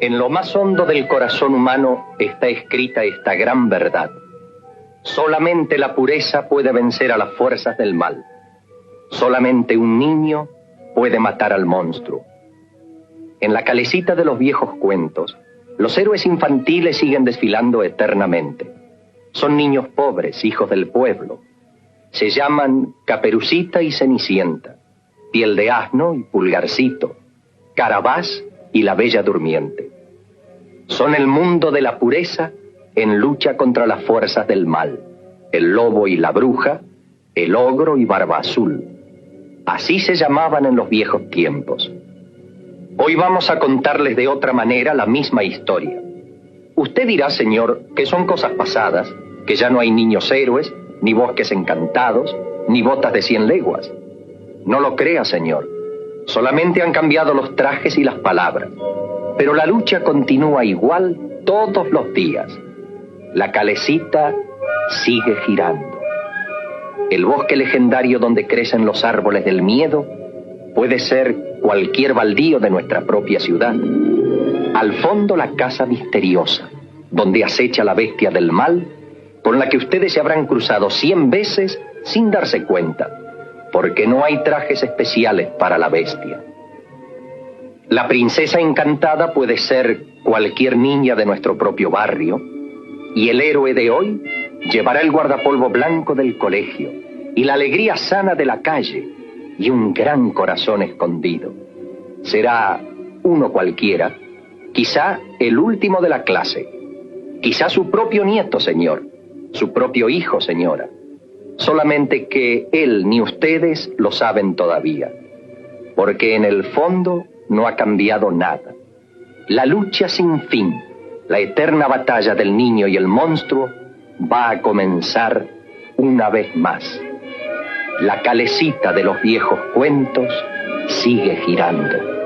En lo más hondo del corazón humano está escrita esta gran verdad. Solamente la pureza puede vencer a las fuerzas del mal. Solamente un niño puede matar al monstruo. En la calecita de los viejos cuentos, los héroes infantiles siguen desfilando eternamente. Son niños pobres, hijos del pueblo. Se llaman Caperucita y Cenicienta, Piel de Asno y Pulgarcito, Carabás y la Bella Durmiente. Son el mundo de la pureza en lucha contra las fuerzas del mal, el lobo y la bruja, el ogro y Barba Azul. Así se llamaban en los viejos tiempos. Hoy vamos a contarles de otra manera la misma historia. Usted dirá, señor, que son cosas pasadas, que ya no hay niños héroes, ni bosques encantados, ni botas de 100 leguas. No lo crea, señor. Solamente han cambiado los trajes y las palabras. Pero la lucha continúa igual todos los días. La calecita sigue girando. El bosque legendario donde crecen los árboles del miedo puede ser cualquier baldío de nuestra propia ciudad. Al fondo, la casa misteriosa, donde acecha la bestia del mal, con la que ustedes se habrán cruzado 100 veces sin darse cuenta, porque no hay trajes especiales para la bestia. La princesa encantada puede ser cualquier niña de nuestro propio barrio, y el héroe de hoy llevará el guardapolvo blanco del colegio y la alegría sana de la calle y un gran corazón escondido. Será uno cualquiera, quizá el último de la clase, quizá su propio nieto, señor, su propio hijo, señora. Solamente que él ni ustedes lo saben todavía, porque en el fondo no ha cambiado nada. La lucha sin fin, la eterna batalla del niño y el monstruo, va a comenzar una vez más. La calecita de los viejos cuentos sigue girando.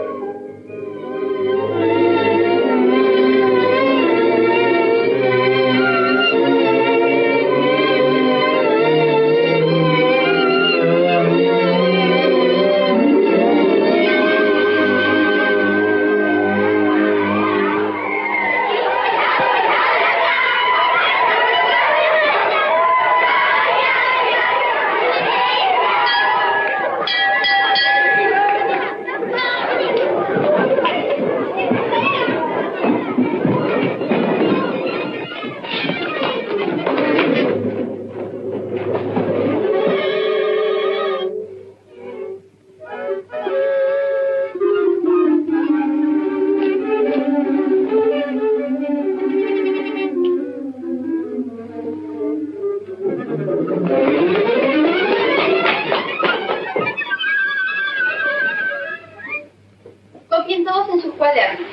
Copien todos en sus cuadernos.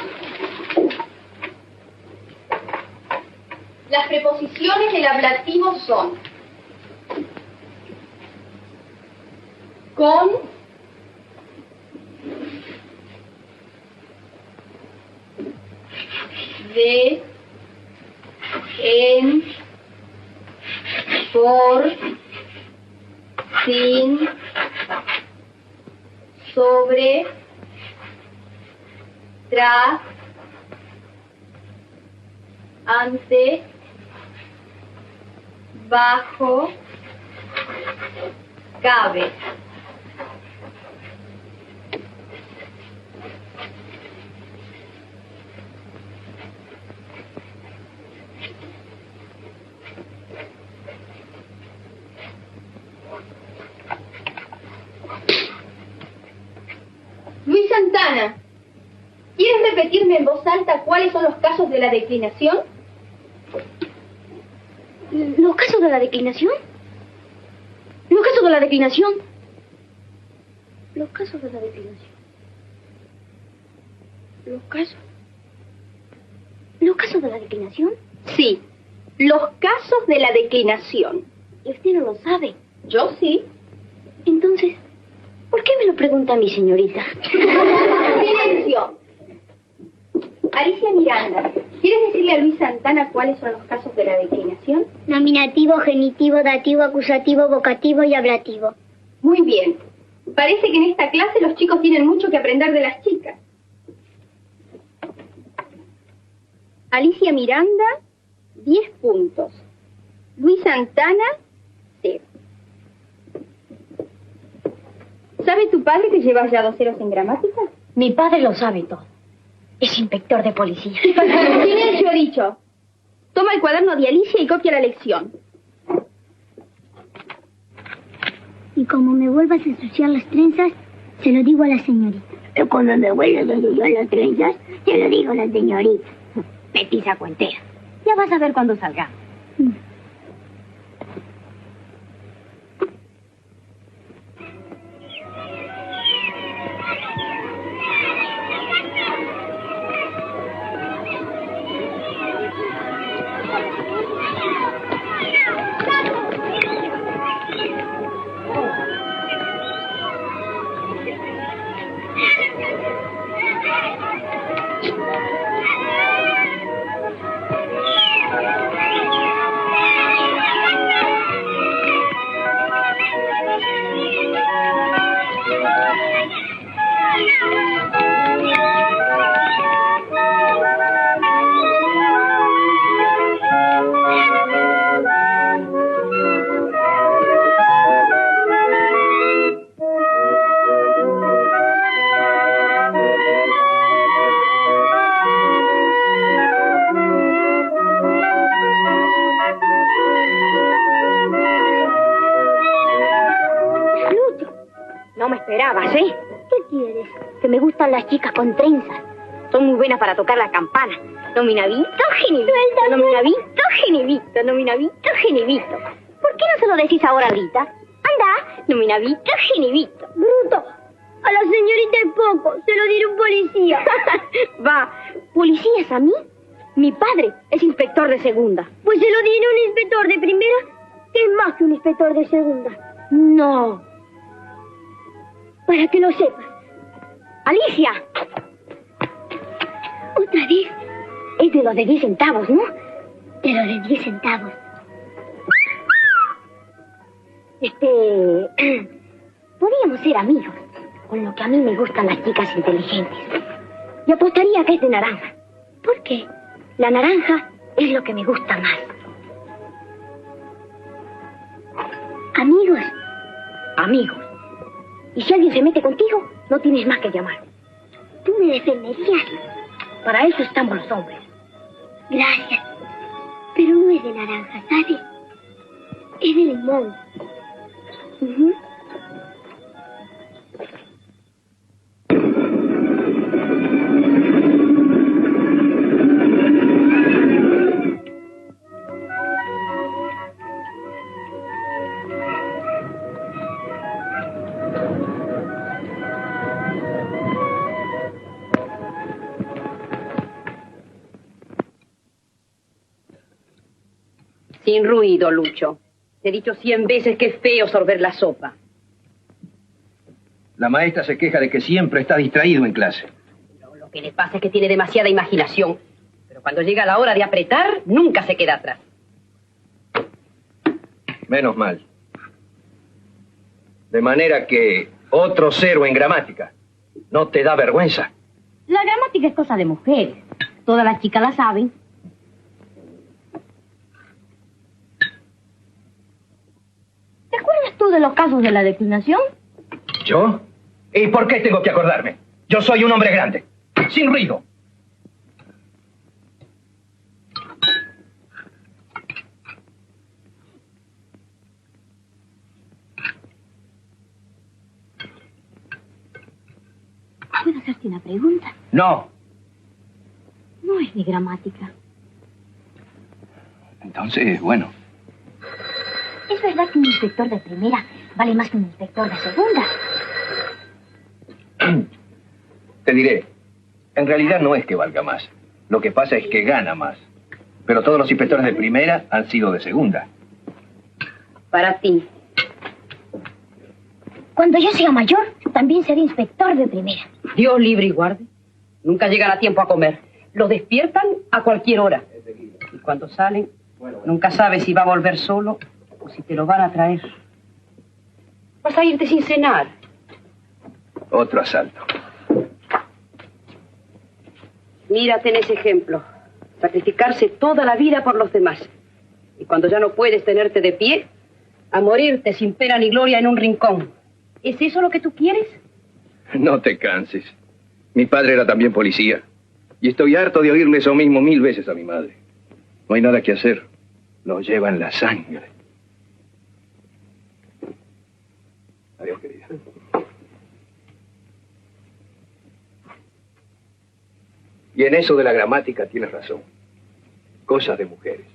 Las preposiciones del ablativo son con, de, en, por, sin, sobre, tras, ante, bajo, cabe. Luis Santana, ¿quieres repetirme en voz alta cuáles son los casos de la declinación? ¿Los casos de la declinación? ¿Los casos de la declinación? Los casos de la declinación. ¿Los casos de la declinación? Sí, los casos de la declinación. ¿Y usted no lo sabe? Yo sí. Entonces, ¿por qué me lo pregunta a mi señorita? ¡Silencio! Alicia Miranda, ¿quieres decirle a Luis Santana cuáles son los casos de la declinación? Nominativo, genitivo, dativo, acusativo, vocativo y ablativo. Muy bien. Parece que en esta clase los chicos tienen mucho que aprender de las chicas. Alicia Miranda, 10 puntos. Luis Santana, 0. ¿Sabe tu padre que llevas ya 2 ceros en gramática? Mi padre lo sabe todo. Es inspector de policía. Silencio, dicho. Toma el cuaderno de Alicia y copia la lección. Y como me vuelvas a ensuciar las trenzas, se lo digo a la señorita. Y cuando me vuelvas a ensuciar las trenzas, se lo digo a la señorita. Petiza cuentera. Ya vas a ver cuando salga. No me esperabas, ¿eh? ¿Qué quieres? Que me gustan las chicas con trenzas. Son muy buenas para tocar la campana. Nominavito, genivito, nominavito, genivito, nominavito, genivito. ¿Por qué no se lo decís ahora, Rita? Anda, nominavito, genivito. Bruto, a la señorita es poco. Se lo diré a un policía. Va, ¿policías a mí? Mi padre es inspector de segunda. Pues se lo diré a un inspector de primera, que es más que un inspector de segunda. No. Para que lo sepas. ¡Alicia! ¿Otra vez? Es de los de 10 centavos, ¿no? De los de 10 centavos. Podríamos ser amigos, con lo que a mí me gustan las chicas inteligentes. Y apostaría que es de naranja. ¿Por qué? La naranja es lo que me gusta más. ¿Amigos? Amigos. Y si alguien se mete contigo, no tienes más que llamar. ¿Tú me defenderías? Para eso estamos los hombres. Gracias. Pero no es de naranja, ¿sabes? Es de limón. Sin ruido, Lucho. Te he dicho 100 veces que es feo sorber la sopa. La maestra se queja de que siempre está distraído en clase. Lo que le pasa es que tiene demasiada imaginación. Pero cuando llega la hora de apretar, nunca se queda atrás. Menos mal. De manera que otro 0 en gramática. ¿No te da vergüenza? La gramática es cosa de mujeres. Todas las chicas la saben. ¿Te acuerdas tú de los casos de la declinación? ¿Yo? ¿Y por qué tengo que acordarme? Yo soy un hombre grande. Sin ruido. ¿Puedo hacerte una pregunta? No. No es de gramática. Entonces, bueno. ¿Es verdad que un inspector de primera vale más que un inspector de segunda? Te diré, en realidad no es que valga más. Lo que pasa es que gana más. Pero todos los inspectores de primera han sido de segunda. Para ti. Cuando yo sea mayor, también seré inspector de primera. Dios libre y guarde. Nunca llegan a tiempo a comer. Los despiertan a cualquier hora. Y cuando salen, nunca sabes si va a volver solo o si te lo van a traer. Vas a irte sin cenar. Otro asalto. Mírate en ese ejemplo. sacrificarse toda la vida por los demás. Y cuando ya no puedes tenerte de pie, a morirte sin pena ni gloria en un rincón. ¿Es eso lo que tú quieres? No te canses. Mi padre era también policía. Y estoy harto de oírle eso mismo 1000 veces a mi madre. No hay nada que hacer. Lo lleva en la sangre. Adiós, querida. Y en eso de la gramática tienes razón. Cosas de mujeres.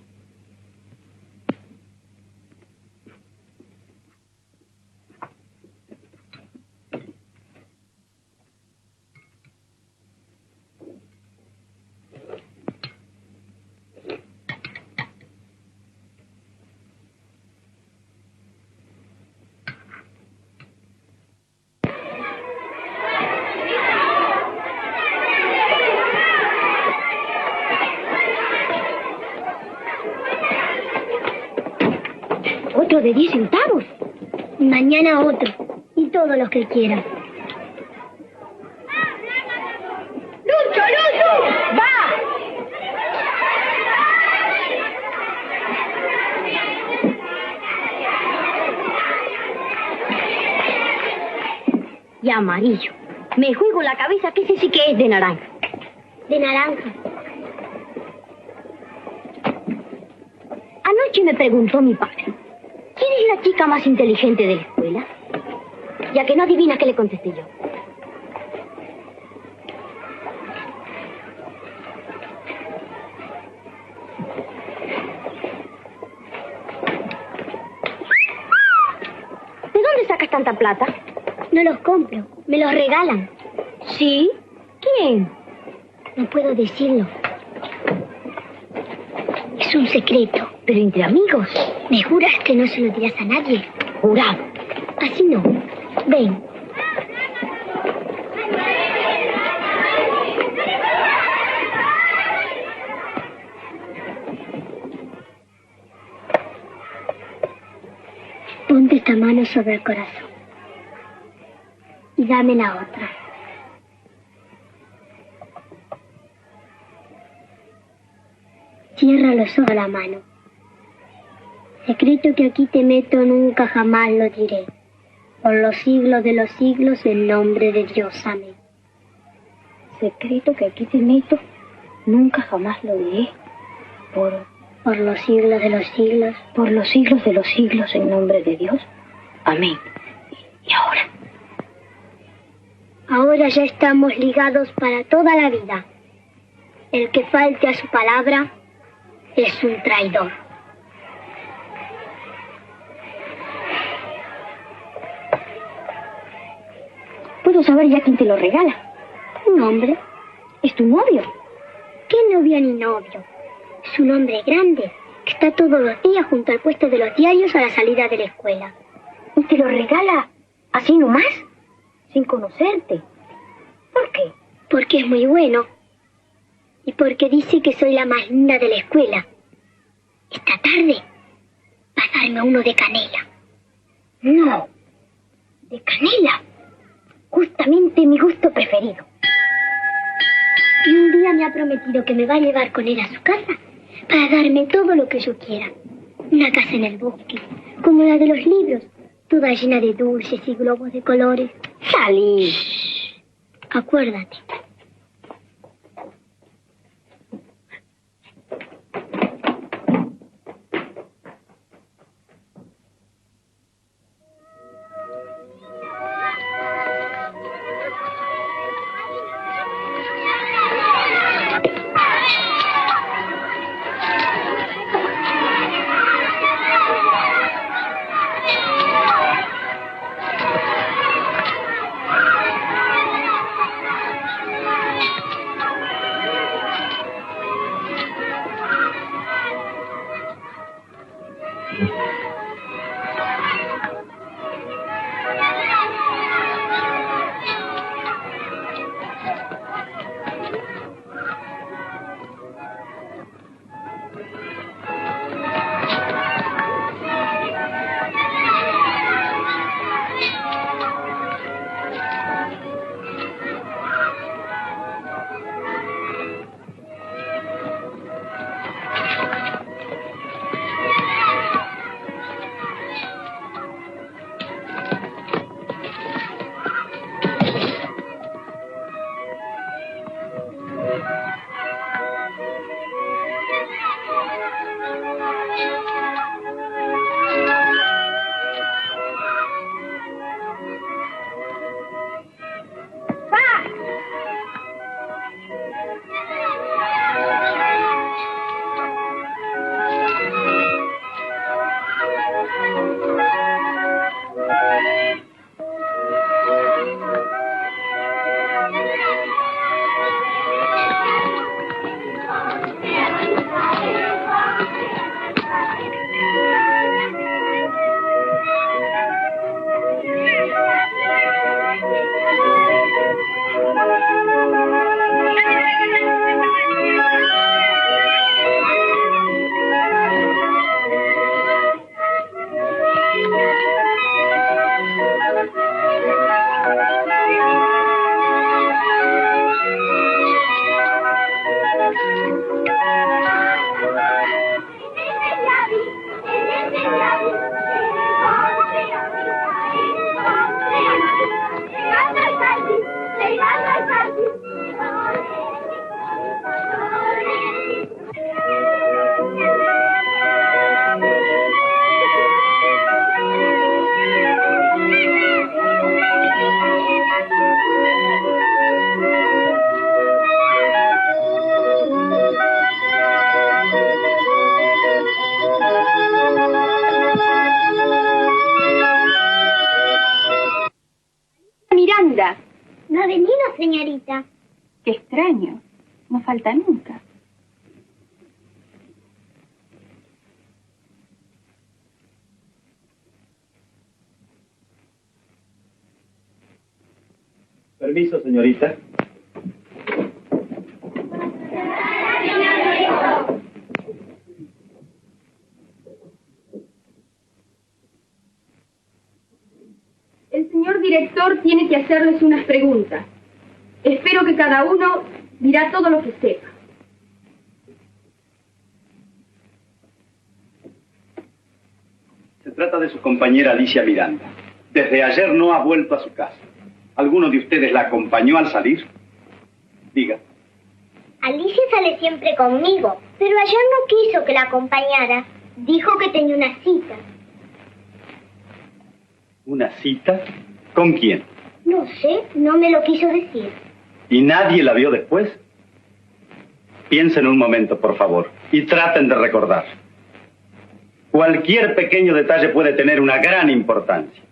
Otro de 10 centavos. Mañana otro. Y todos los que quieran. ¡Lucho, Lucho! ¡Va! Y amarillo. Me juego la cabeza que ese sí que es de naranja. De naranja. Anoche me preguntó mi padre, ¿quién es la chica más inteligente de la escuela? Ya que no adivina qué le contesté yo. ¿De dónde sacas tanta plata? No los compro, me los regalan. ¿Sí? ¿Quién? No puedo decirlo. Es un secreto. Pero entre amigos. ¿Me juras que no se lo dirás a nadie? Jurado. Así no. Ven. Ponte esta mano sobre el corazón. Y dame la otra. Cierra los ojos a la mano. Secreto que aquí te meto, nunca jamás lo diré. Por los siglos de los siglos, en nombre de Dios. Amén. Secreto que aquí te meto, nunca jamás lo diré. Por los siglos de los siglos. Por los siglos de los siglos, en nombre de Dios. Amén. ¿Y ahora? Ahora ya estamos ligados para toda la vida. El que falte a su palabra es un traidor. ¿Puedo saber ya quién te lo regala? Un hombre. ¿Es tu novio? ¿Qué novio ni novio? Es un hombre grande que está todos los días junto al puesto de los diarios a la salida de la escuela. ¿Y te lo regala así nomás? Sin conocerte. ¿Por qué? Porque es muy bueno. Y porque dice que soy la más linda de la escuela. Esta tarde va a darme uno de canela. No, de canela. Justamente mi gusto preferido. Y un día me ha prometido que me va a llevar con él a su casa para darme todo lo que yo quiera. Una casa en el bosque, como la de los libros, toda llena de dulces y globos de colores. ¡Salí! Shh. Acuérdate. No ha venido, señorita. Qué extraño. No falta nunca. Permiso, señorita. El señor director tiene que hacerles unas preguntas. Espero que cada uno dirá todo lo que sepa. Se trata de su compañera Alicia Miranda. Desde ayer no ha vuelto a su casa. ¿Alguno de ustedes la acompañó al salir? Diga. Alicia sale siempre conmigo, pero ayer no quiso que la acompañara. Dijo que tenía una cita. ¿Una cita? ¿Con quién? No sé, no me lo quiso decir. ¿Y nadie la vio después? Piensen un momento, por favor, y traten de recordar. Cualquier pequeño detalle puede tener una gran importancia.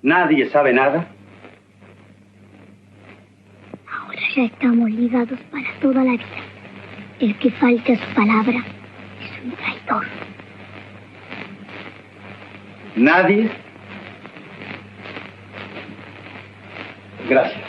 ¿Nadie sabe nada? Ahora ya estamos ligados para toda la vida. El que falta su palabra es un traidor. ¿Nadie? Gracias.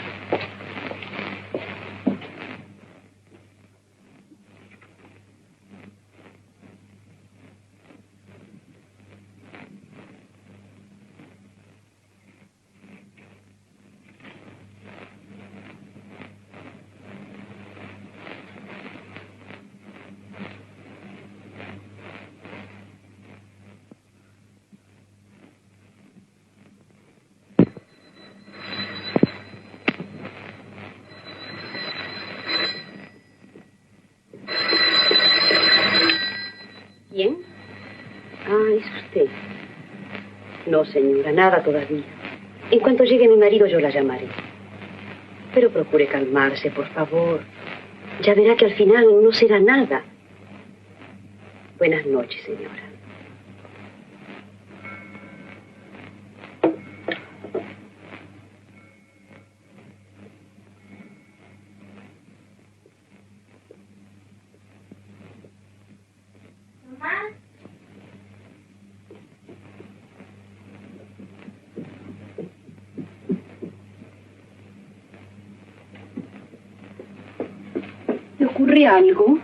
¿Quién? Ah, es usted. No, señora, nada todavía. En cuanto llegue mi marido, yo la llamaré. Pero procure calmarse, por favor. Ya verá que al final no será nada. Buenas noches, señora. ¿Le ocurre algo?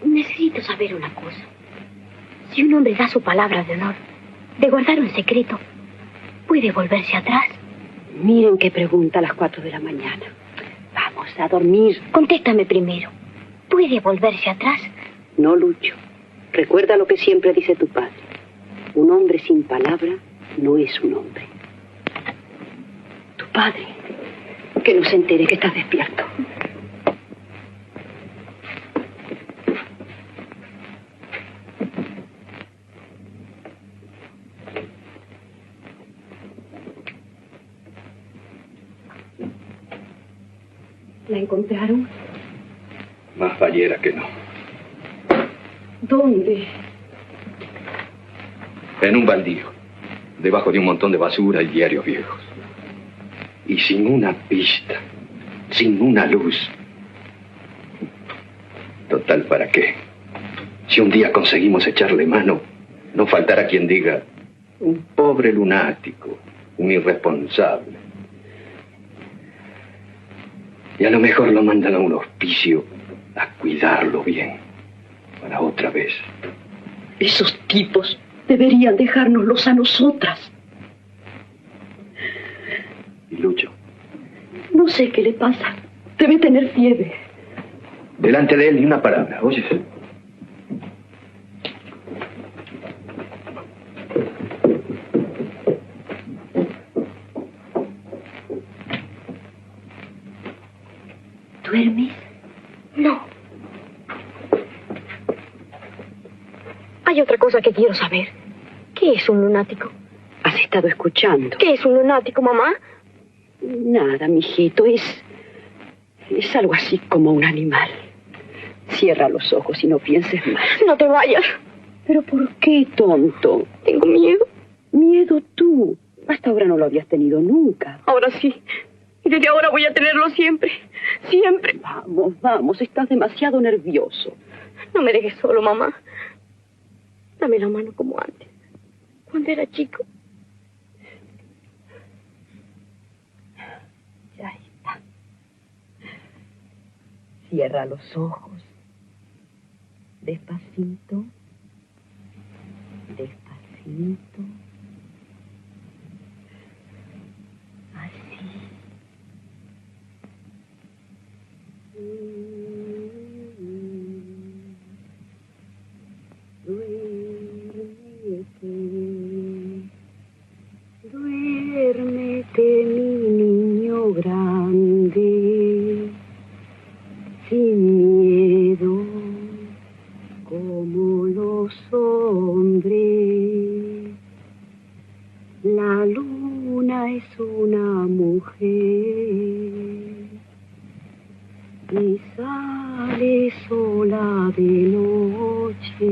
Necesito saber una cosa. Si un hombre da su palabra de honor, de guardar un secreto, ¿puede volverse atrás? Miren qué pregunta a las 4 de la mañana. Vamos a dormir. Contéstame primero. ¿Puede volverse atrás? No, Lucho. Recuerda lo que siempre dice tu padre. Un hombre sin palabra no es un hombre. Tu padre, que no se entere que estás despierto. ¿La encontraron? Más fallera que no. ¿Dónde? En un baldío, debajo de un montón de basura y diarios viejos. Y sin una pista, sin una luz. Total, ¿para qué? Si un día conseguimos echarle mano, no faltará quien diga, un pobre lunático, un irresponsable. Y a lo mejor lo mandan a un hospicio a cuidarlo bien, para otra vez. Esos tipos deberían dejárnoslos a nosotras. ¿Y Lucho? No sé qué le pasa. Debe tener fiebre. Delante de él ni una palabra, ¿oyes? ¿Duermes? No. Hay otra cosa que quiero saber. ¿Qué es un lunático? ¿Has estado escuchando? ¿Qué es un lunático, mamá? Nada, mijito. Es algo así como un animal. Cierra los ojos y no pienses más. No te vayas. ¿Pero por qué, tonto? Tengo miedo. Miedo tú. Hasta ahora no lo habías tenido nunca. Ahora sí. Y desde ahora voy a tenerlo siempre. Siempre. Vamos, vamos, estás demasiado nervioso. No me dejes solo, mamá. Dame la mano como antes, cuando era chico. Ya está. Cierra los ojos. Despacito. Despacito. Así. Duérmete, mi niño grande, sin miedo, como los hombres. La luna es una mujer y sale sola de noche.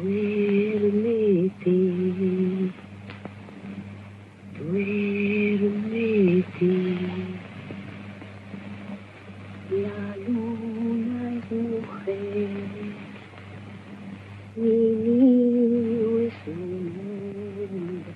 Duérmete, duérmete. La luna es mujer, mi niño es un hombre.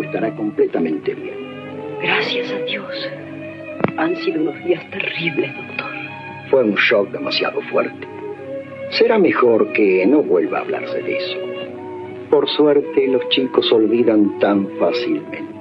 Estará completamente bien. Gracias a Dios. Han sido unos días terribles, doctor. Fue un shock demasiado fuerte. Será mejor que no vuelva a hablarse de eso. Por suerte, los chicos olvidan tan fácilmente.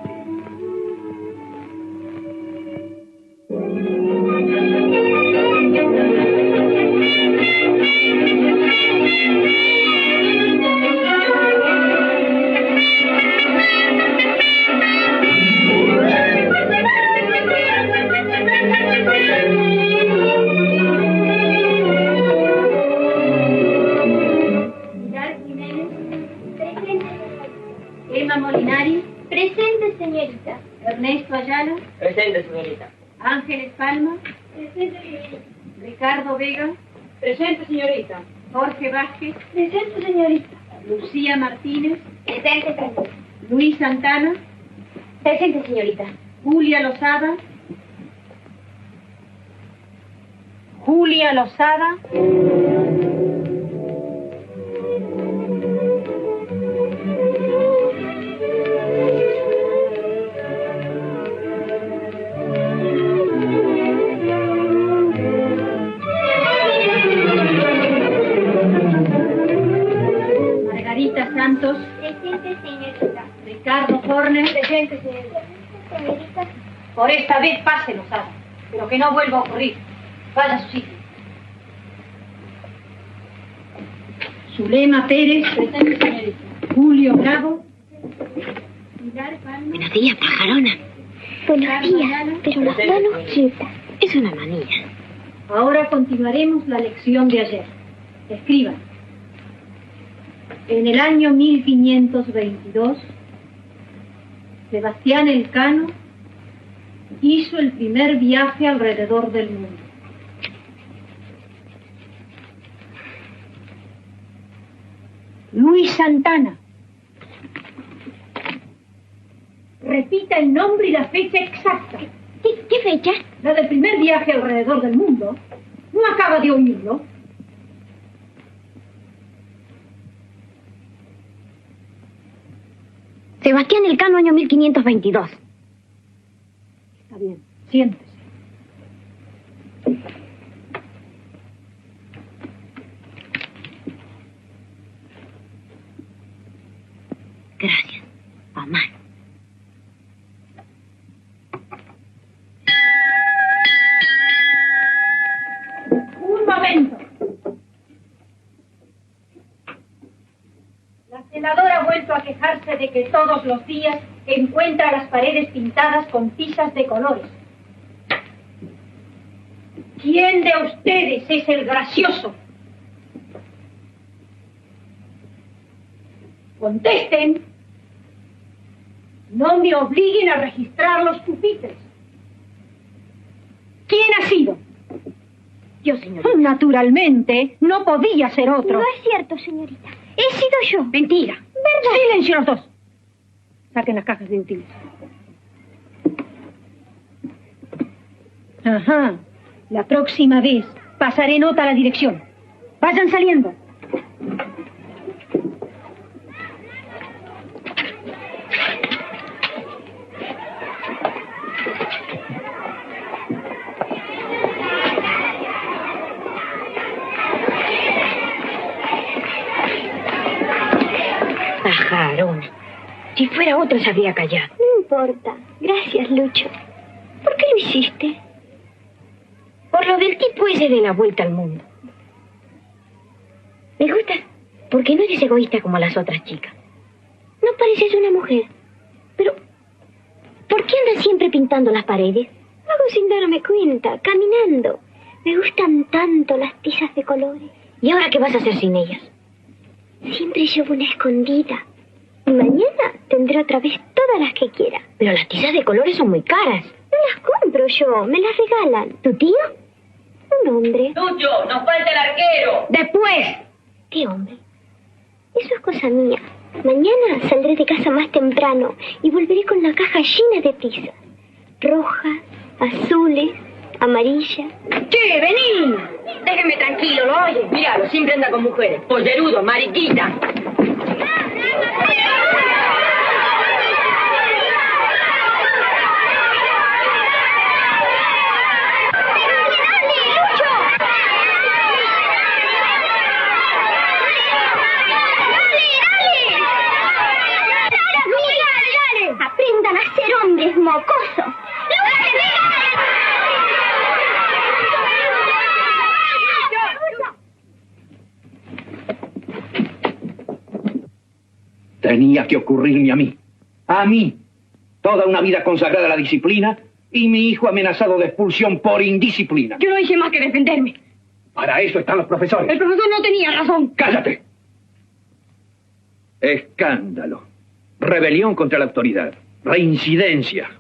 Presente, señorita. Ángeles Palma. Presente, señorita. Ricardo Vega. Presente, señorita. Jorge Vázquez. Presente, señorita. Lucía Martínez. Presente, señorita. Luis Santana. Presente, señorita. Julia Lozada. Julia Lozada. Santos. Presente, señorita. Ricardo Horner. Presente, señorita. Señorita. Por esta vez pase, Lozada, pero que no vuelva a ocurrir. Vaya a su sitio. Zulema Pérez. Presente, señorita. Julio Bravo. Pilar Palma. Buenos días, pajarona. Buenos días, pero las manos quietas. Es una manía. Ahora continuaremos la lección de ayer. Escriban. En el año 1522, Sebastián Elcano hizo el primer viaje alrededor del mundo. Luis Santana. Repita el nombre y la fecha exacta. ¿Qué fecha? La del primer viaje alrededor del mundo. ¿No acaba de oírlo? Sebastián Elcano, año 1522. Está bien, siéntese. Gracias, mamá. Un momento. La senadora ha vuelto a quejarse de que todos los días encuentra las paredes pintadas con tizas de colores. ¿Quién de ustedes es el gracioso? Contesten. No me obliguen a registrar los pupitres. ¿Quién ha sido? Yo, señorita. Naturalmente, no podía ser otro. No es cierto, señorita. He sido yo. Mentira. ¿Verdad? Silencio los dos. Saquen las cajas de útiles. Ajá. La próxima vez pasaré nota a la dirección. Vayan saliendo. Pajarona. Si fuera otro se habría callado. No importa. Gracias, Lucho. ¿Por qué lo hiciste? Por lo del tipo ese de la vuelta al mundo. Me gusta porque no eres egoísta como las otras chicas. No pareces una mujer. Pero, ¿por qué andas siempre pintando las paredes? Lo hago sin darme cuenta, caminando. Me gustan tanto las tizas de colores. ¿Y ahora qué vas a hacer sin ellas? Siempre llevo una escondida. Y mañana tendré otra vez todas las que quiera. Pero las tizas de colores son muy caras. No las compro yo, me las regalan. ¿Tu tío? Un hombre. Lucho, nos falta el arquero. ¡Después! ¿Qué hombre? Eso es cosa mía. Mañana saldré de casa más temprano y volveré con la caja llena de tizas. Rojas, azules, amarillas. ¡Che, vení! Déjeme tranquilo, ¿lo oye? Míralo, siempre anda con mujeres. Pollerudo, mariquita. tenía que ocurrirme a mí. A mí. Toda una vida consagrada a la disciplina y mi hijo amenazado de expulsión por indisciplina. Yo no hice más que defenderme. Para eso están los profesores. El profesor no tenía razón. ¡Cállate! Escándalo. Rebelión contra la autoridad. Reincidencia.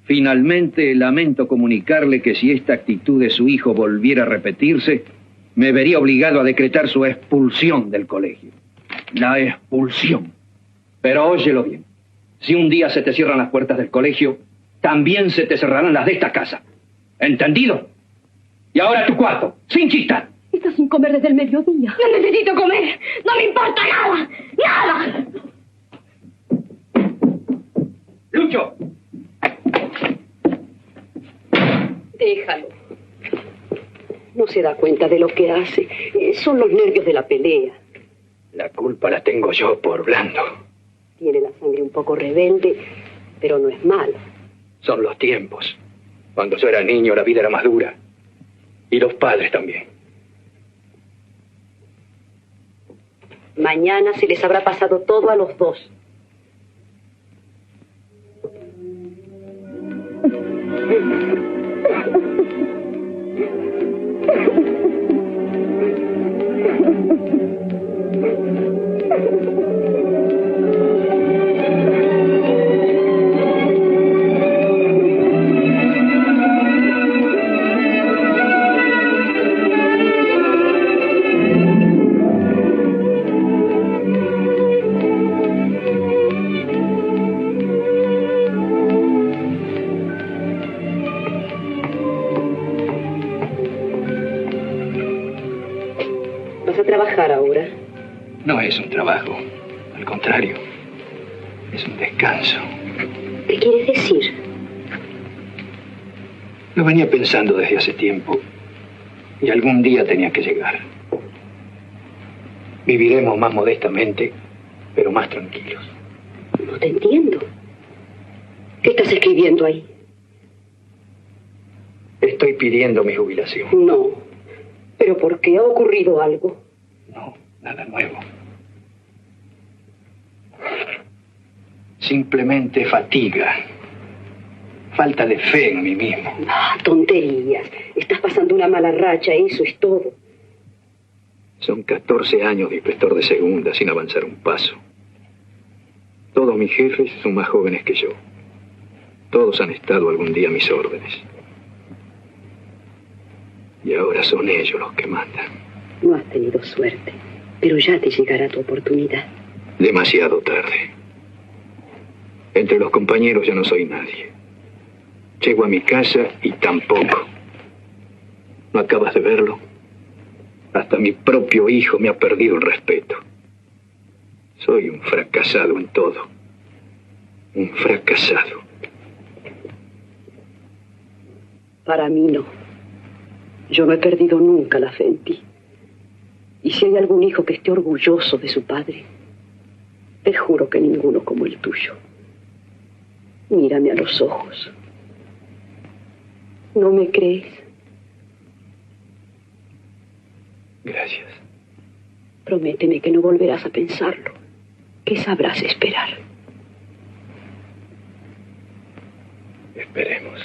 Finalmente, lamento comunicarle que si esta actitud de su hijo volviera a repetirse, me vería obligado a decretar su expulsión del colegio. La expulsión. Pero óyelo bien. Si un día se te cierran las puertas del colegio, también se te cerrarán las de esta casa. ¿Entendido? Y ahora a tu cuarto, sin chistar. Está sin comer desde el mediodía. No necesito comer. No me importa nada. ¡Nada! ¡Lucho! Déjalo. No se da cuenta de lo que hace. Son los nervios de la pelea. La culpa la tengo yo por blando. Tiene la sangre un poco rebelde, pero no es malo. Son los tiempos. Cuando yo era niño la vida era más dura. Y los padres también. Mañana se les habrá pasado todo a los dos. Ahora. No es un trabajo, al contrario, es un descanso. ¿Qué quieres decir? Lo venía pensando desde hace tiempo y algún día tenía que llegar. Viviremos más modestamente, pero más tranquilos. No te entiendo. ¿Qué estás escribiendo ahí? Estoy pidiendo mi jubilación. No. ¿Pero por qué? ¿Ha ocurrido algo? No, nada nuevo. Simplemente fatiga. Falta de fe en mí mismo. Ah, tonterías. Estás pasando una mala racha, eso es todo. Son 14 años de inspector de segunda sin avanzar un paso. Todos mis jefes son más jóvenes que yo. Todos han estado algún día a mis órdenes. Y ahora son ellos los que mandan. No has tenido suerte, pero ya te llegará tu oportunidad. Demasiado tarde. Entre los compañeros ya no soy nadie. Llego a mi casa y tampoco. ¿No acabas de verlo? Hasta mi propio hijo me ha perdido el respeto. Soy un fracasado en todo. Un fracasado. Para mí no. Yo no he perdido nunca la fe en ti. Y si hay algún hijo que esté orgulloso de su padre, te juro que ninguno como el tuyo. Mírame a los ojos. ¿No me crees? Gracias. Prométeme que no volverás a pensarlo, que sabrás esperar. Esperemos.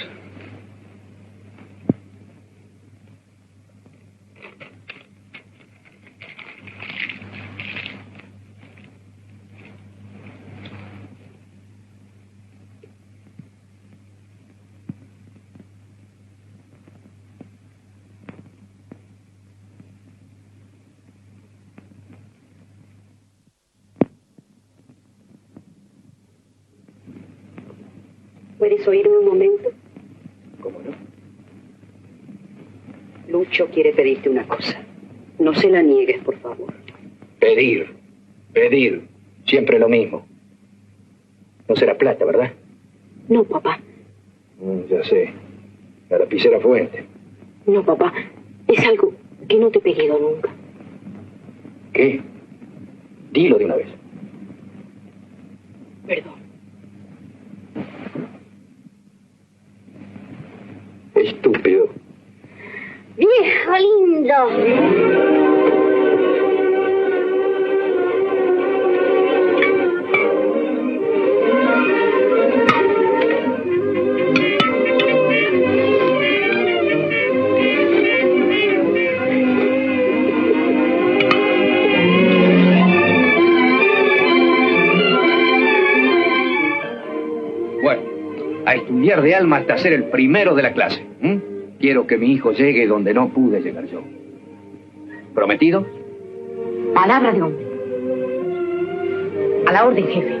¿Puedes oírme un momento? ¿Cómo no? Lucho quiere pedirte una cosa. No se la niegues, por favor. Pedir. Siempre lo mismo. No será plata, ¿verdad? No, papá. Ya sé. La lapicera Fuente. No, papá. Es algo que no te he pedido nunca. ¿Qué? Dilo de una vez. Perdón. Estúpido. ¡Viejo lindo! estudiar de alma hasta ser el primero de la clase. Quiero que mi hijo llegue donde no pude llegar yo. ¿Prometido? Palabra de hombre. A la orden, jefe.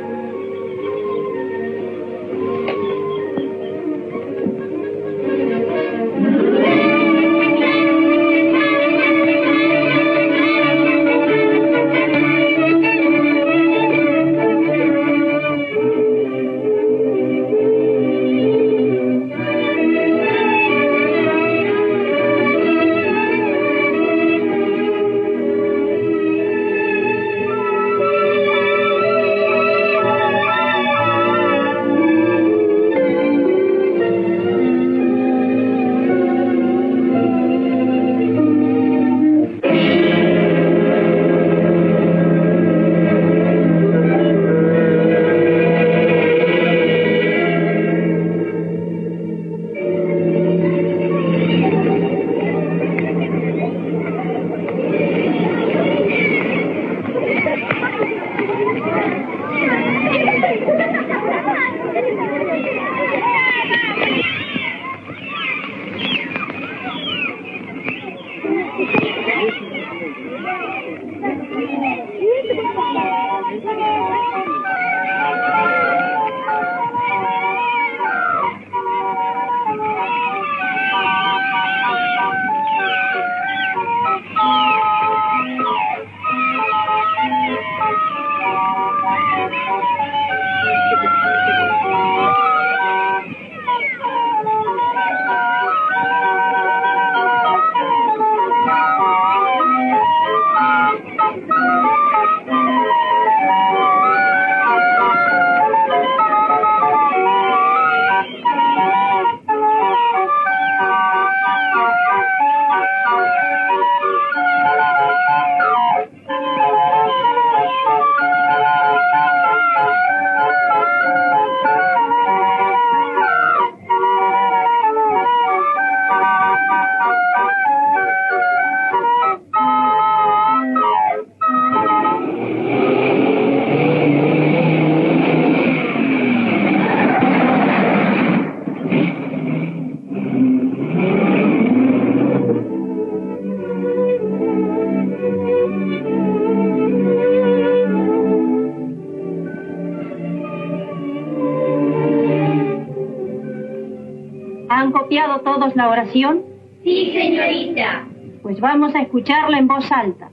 ¿Han copiado todos la oración? Sí, señorita. Pues vamos a escucharla en voz alta.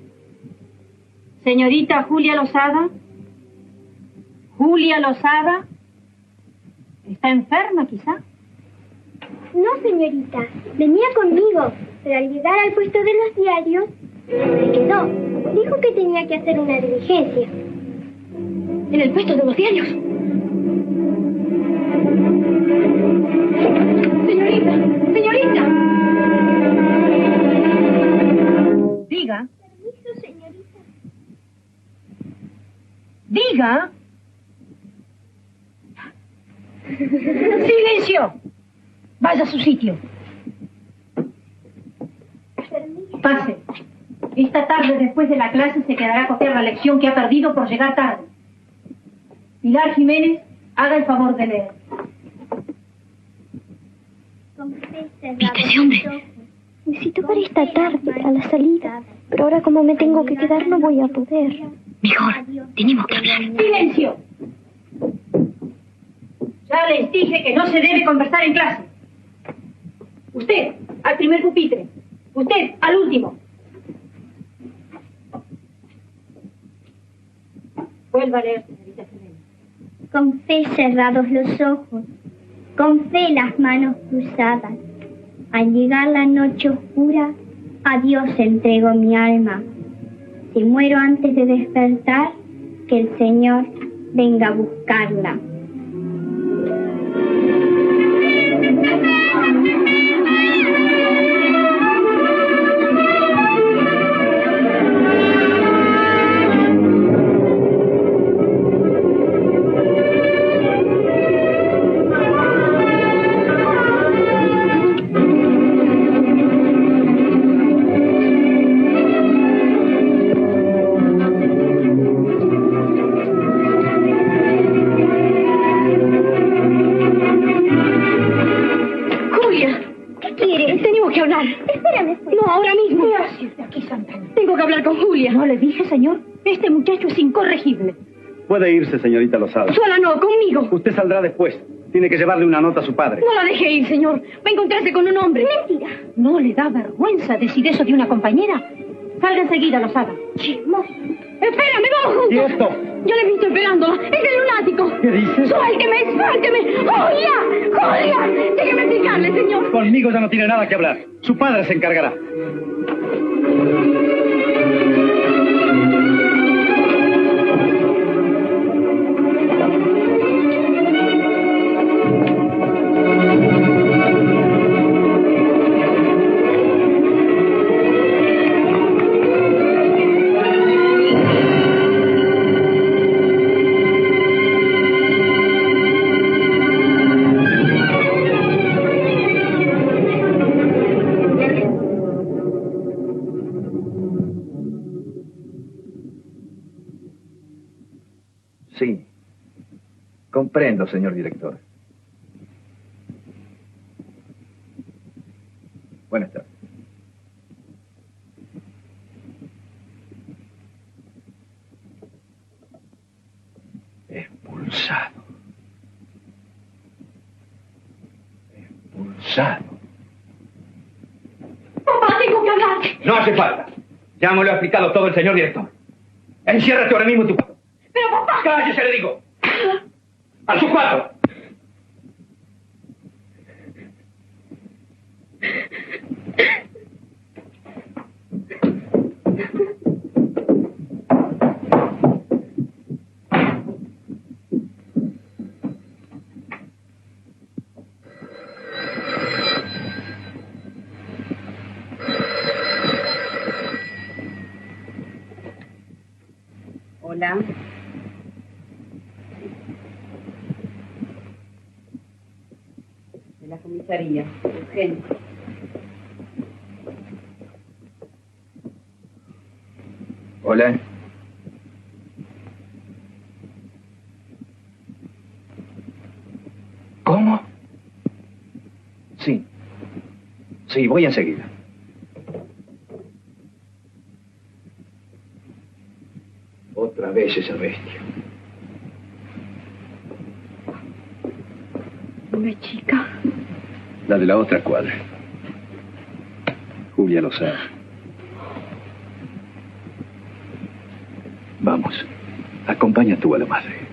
Señorita Julia Lozada. Julia Lozada. ¿Está enferma, quizá? No, señorita. Venía conmigo, pero al llegar al puesto de los diarios, se quedó. Dijo que tenía que hacer una diligencia. ¿En el puesto de los diarios? Señorita, señorita. Diga. Permiso, señorita. Diga. Silencio. Vaya a su sitio. Permiso. Pase. Esta tarde, después de la clase, se quedará a copiar la lección que ha perdido por llegar tarde. Pilar Jiménez, haga el favor de leer. ¿Viste ese hombre? Necesito para esta tarde, a la salida. Pero ahora como me tengo que quedar, no voy a poder. Mejor, tenemos que hablar. ¡Silencio! Ya les dije que no se debe conversar en clase. Usted, al primer pupitre. Usted, al último. Vuelva a leer, señorita Jiménez. Con fe cerrados los ojos, con fe las manos cruzadas. Al llegar la noche oscura, a Dios entrego mi alma. Si muero antes de despertar, que el Señor venga a buscarla. que hablar. Espérame, pues. No, ahora mismo. ¿Qué haces aquí, Santana? Tengo que hablar con Julia. No le dije, señor. Este muchacho es incorregible. Puede irse, señorita Lozada. Sola no, conmigo. Usted saldrá después. Tiene que llevarle una nota a su padre. No la deje ir, señor. Va a encontrarse con un hombre. Mentira. ¿No le da vergüenza decir eso de una compañera? Salga enseguida, Lozada. Chismoso. Espérame, vamos juntos. ¡Quieto! Yo le he visto esperándola. Es el lunático. ¿Qué dices? Suélteme! ¡Julia! ¡Julia! Déjeme explicarle, señor. Conmigo ya no tiene nada que hablar. Su padre se encargará. Sí, comprendo, señor director. Buenas tardes. Expulsado. Expulsado. Papá, tengo que hablar. No hace falta. Ya me lo ha explicado todo el señor director. Enciérrate ahora mismo en tu cuarto. Pero papá. ¡Cállese, le digo! ¡A su cuarto! Hola. De la comisaría, Eugenio. Hola. ¿Cómo? Sí. Sí, voy enseguida. Otra vez esa bestia. Una chica. La de la otra cuadra. Julia lo sabe. Vamos, acompaña tú a la madre.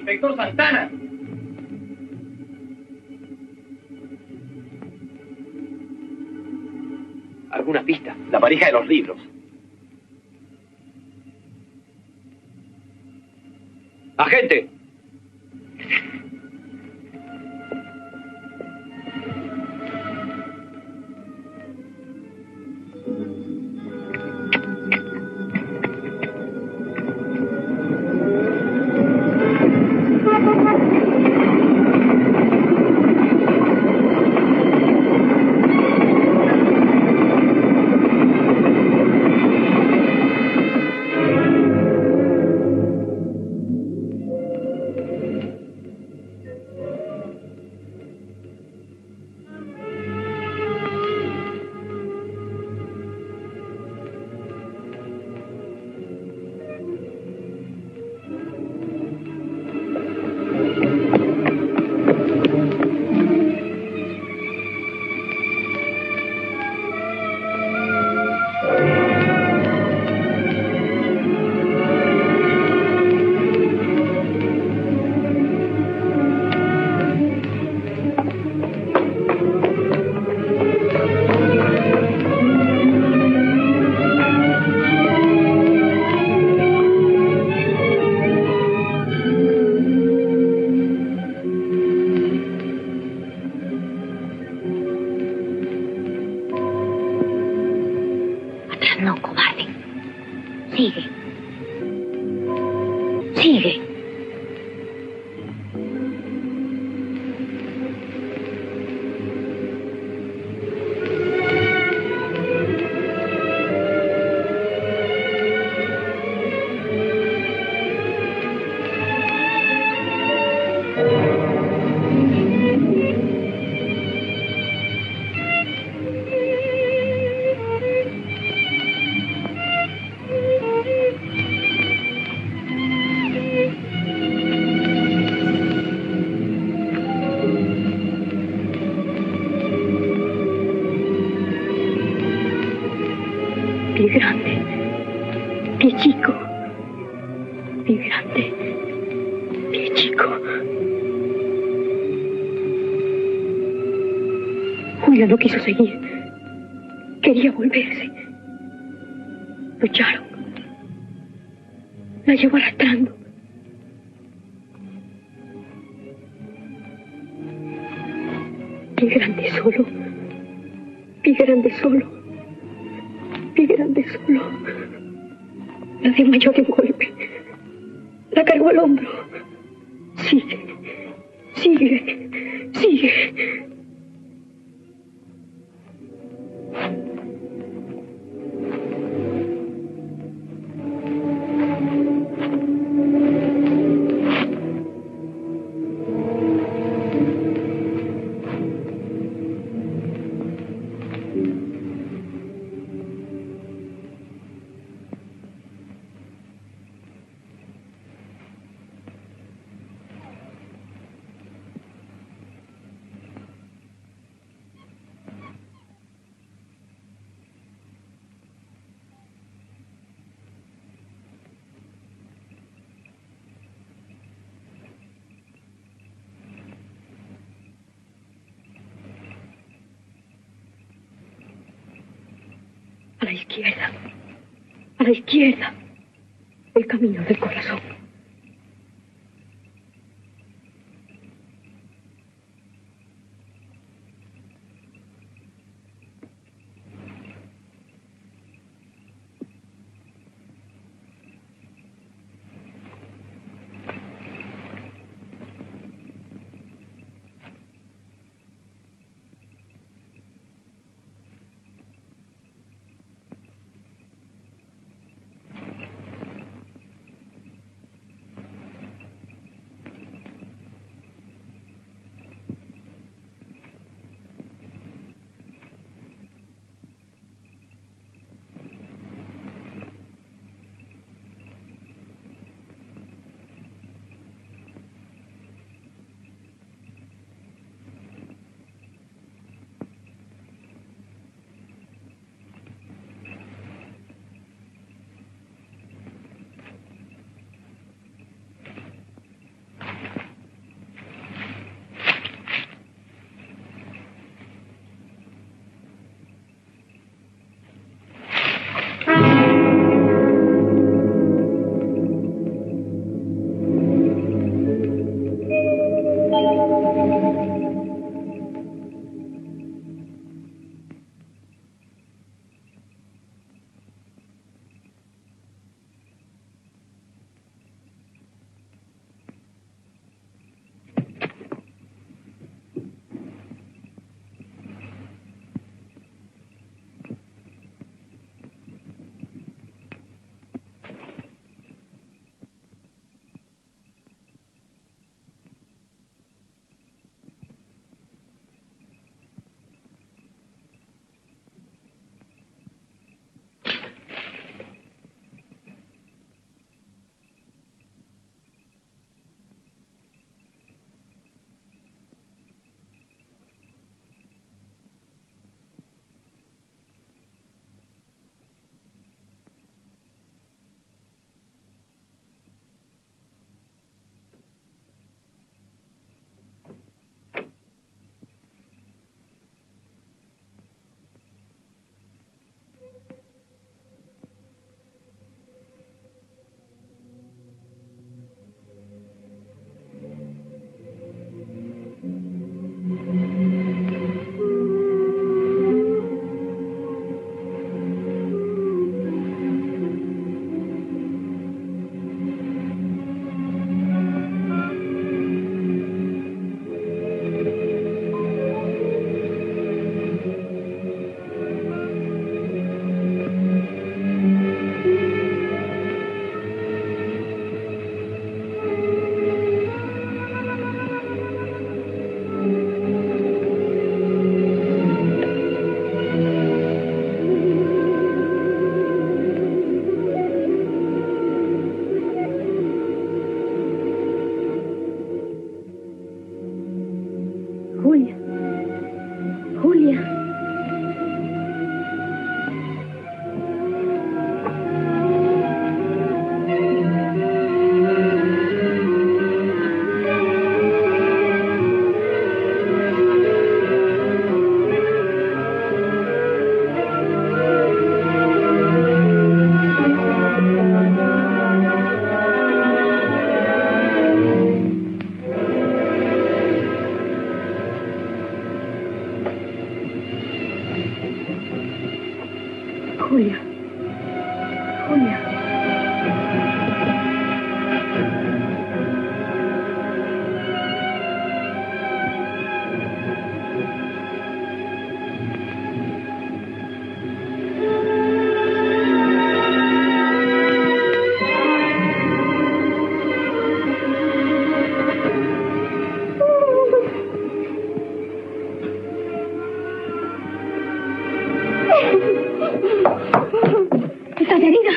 Inspector Santana. ¿Alguna pista? La valija de los libros. ¡Agente! Pie grande, pie chico, pie grande, pie chico. Julia no quiso seguir. Quería volverse. Lucharon. La llevó arrastrando. Pie grande solo. Pie grande solo. Pie grande solo. La desmayó de un golpe. La cargó al hombro. Sigue. Sigue. Sigue. A la izquierda. A la izquierda. El camino del corazón. Julia. ¿Estás herida?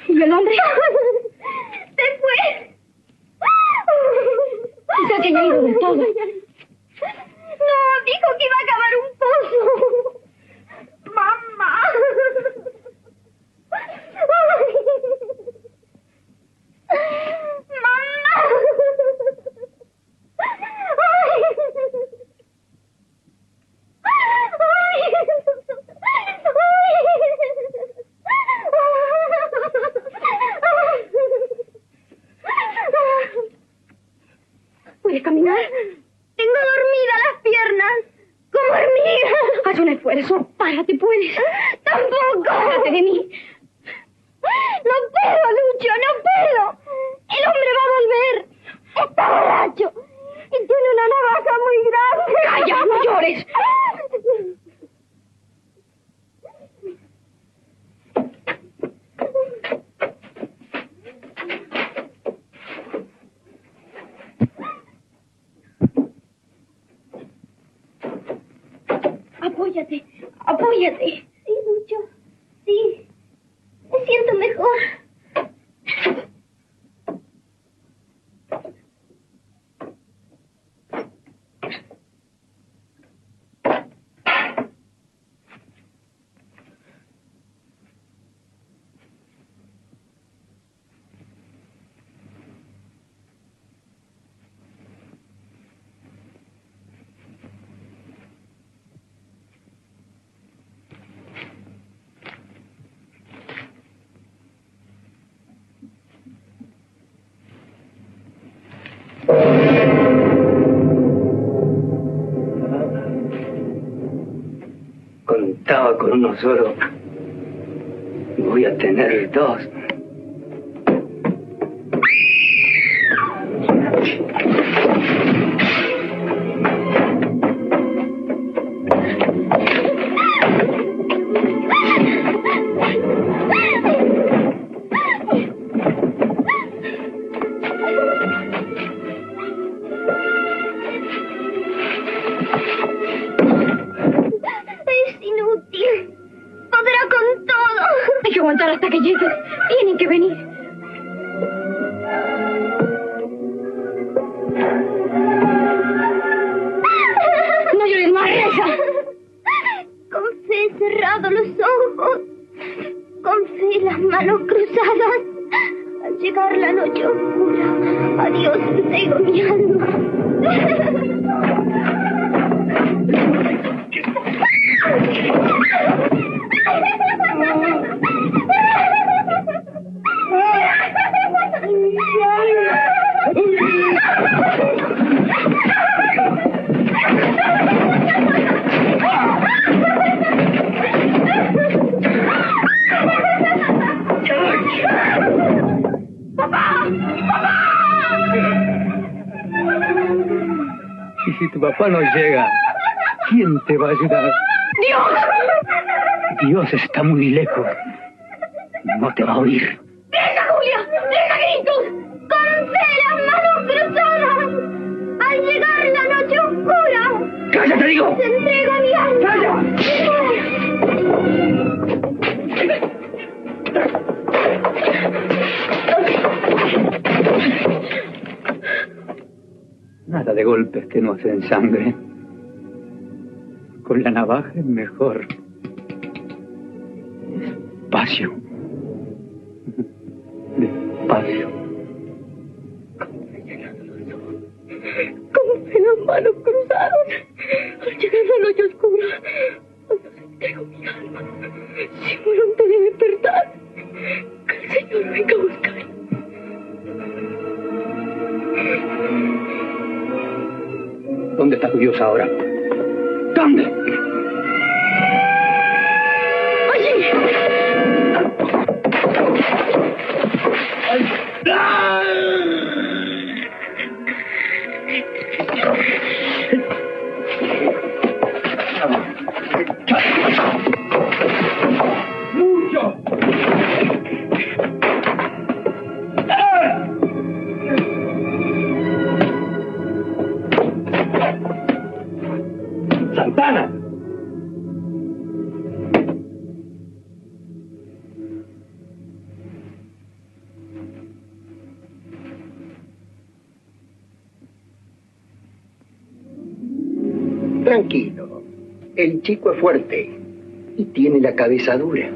¿Y el hombre? Se fue. Quizás se haya ido del todo. No, dijo que iba a cavar un pozo. Mamá. ¿Puedes caminar? Tengo dormidas las piernas, como hormiga. Haz un esfuerzo. Párate, puedes. Tampoco. Párate de mí. No puedo, Lucho, no puedo. El hombre va a volver. Está borracho. Y tiene una navaja muy grande. ¡Calla, no llores! Apóyate, apóyate. Sí, Lucho, sí. Me siento mejor. Contaba con uno solo. Voy a tener dos. Hasta que llegue. Tienen que venir. No llores más, reza. Con fe cerrado los ojos. Con fe las manos cruzadas. Al llegar la noche oscura, a Dios entrego mi alma. Y si tu papá no llega, ¿quién te va a ayudar? ¡Dios! Dios está muy lejos. No te va a oír. ¡Deja, Julia! ¡Deja gritos! ¡Con fe las manos cruzadas! Al llegar la noche oscura... ¡Cállate, digo! ¡Te entrego mi alma! ¡Calla! Nada de golpes que no hacen sangre. Con la navaja es mejor. Despacio. Despacio. Con las manos cruzadas. Al llegar la noche oscura. A Dios entrego mi alma. Si muero antes de despertar. está curiosa ahora? ¿Dónde? ¡Santana! Tranquilo. El chico es fuerte y tiene la cabeza dura.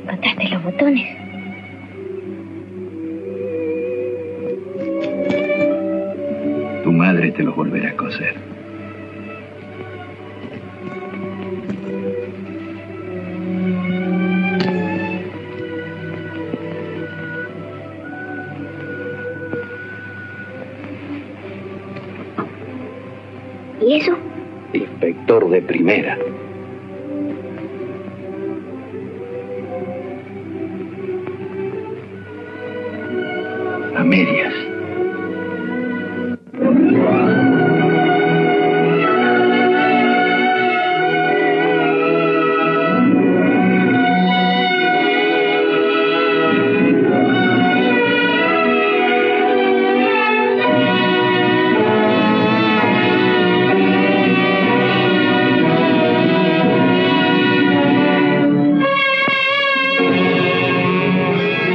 ¿Encontraste los botones? Tu madre te los volverá a coser. ¿Y eso? Inspector de primera. A medias.